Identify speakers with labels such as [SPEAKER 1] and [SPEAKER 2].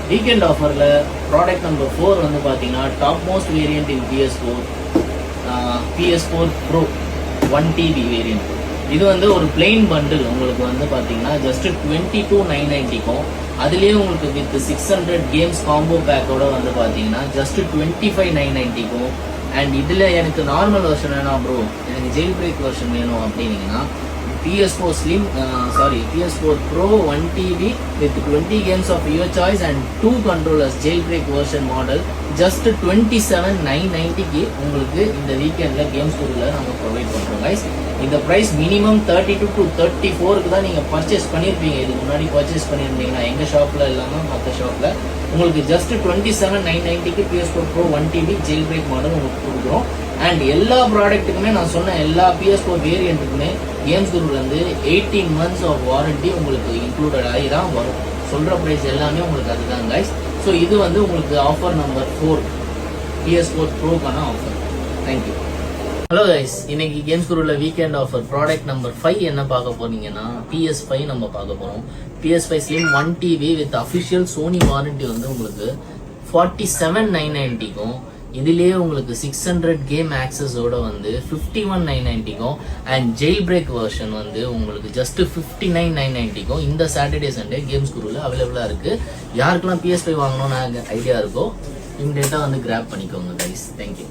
[SPEAKER 1] Weekend ஆஃபரில் product number 4 வந்து பார்த்தீங்கன்னா டாப் மோஸ்ட் வேரியன்ட் இன் PS4 Pro 1TB வேரியன்ட். இது வந்து ஒரு பிளெயின் பண்டில் உங்களுக்கு வந்து பார்த்தீங்கன்னா ஜஸ்ட் 22,990க்கும் அதுலேயே உங்களுக்கு வித் 600 கேம்ஸ் காம்போ பேக்கோட வந்து பார்த்தீங்கன்னா ஜஸ்ட் 25,990க்கும். அண்ட் இதில் எனக்கு நார்மல் வெர்ஷன் வேணாம் ப்ரோ, எனக்கு ஜெயில் பிரேக் வெர்ஷன் வேணும் அப்படின்னீங்கன்னா PS4 Pro 1TB with 20 games of your choice and 2 controllers jailbreak version model just 27,990க்கு உங்களுக்கு இந்த வீக்கெண்ட்ல கேம்ஸ் குரூல நம்ம ப்ரொவைட் பண்றோம் guys. இந்த பிரைஸ் மினிமம் 32 to 34க்கு தான் நீங்க பர்ச்சேஸ் பண்ணிருப்பீங்க. இதுக்கு முன்னாடி பர்ச்சேஸ் பண்ணிருந்தீங்கன்னா எங்க ஷாப்ல இல்லாம மற்ற ஷாப்ல உங்களுக்கு ஜஸ்ட் 27,990க்கு PS4 Pro 1TB jailbreak model உங்களுக்கு கொடுக்குறோம். அண்ட் எல்லா ப்ராடக்ட்டுக்குமே நான் சொன்ன எல்லா PS4 வேரியண்ட்டுக்குமே கேம்ஸ் குரூப்ல இருந்து 18 months ஆஃப் வாரண்டி உங்களுக்கு இன்க்ளூடட் ஆகி தான் வரும். சொல்ற பிரைஸ் எல்லாமே உங்களுக்கு அதுதான் கைஸ். ஸோ இது வந்து உங்களுக்கு ஆஃபர் நம்பர் 4 PS4 Pro-க்கான ஆஃபர். தேங்க்யூ. ஹலோ கைஸ், இன்னைக்கு கேம்ஸ் குரூப்ல வீக்கெண்ட் ஆஃபர் ப்ராடக்ட் நம்பர் 5 என்ன பார்க்க போறீங்கன்னா PS5 நம்ம பார்க்க போறோம். PS5 Slim 1TB with official Sony warranty வந்து உங்களுக்கு 47,990க்கும் இதுலயே உங்களுக்கு 600 கேம் ஆக்சஸோட வந்து 51,990க்கும் அண்ட் ஜெயில் பிரேக் வெர்ஷன் வந்து உங்களுக்கு ஜஸ்ட் 59,990க்கும் இந்த சாட்டர்டே சண்டே கேம்ஸ் குரூல அவைலபிளா இருக்கு. யாருக்கெல்லாம் PS5 வாங்கணும்னு ஐடியா இருக்கோ இமிடியேட்டா வந்து கிராப் பண்ணிக்கோங்க கைஸ். தேங்க்யூ.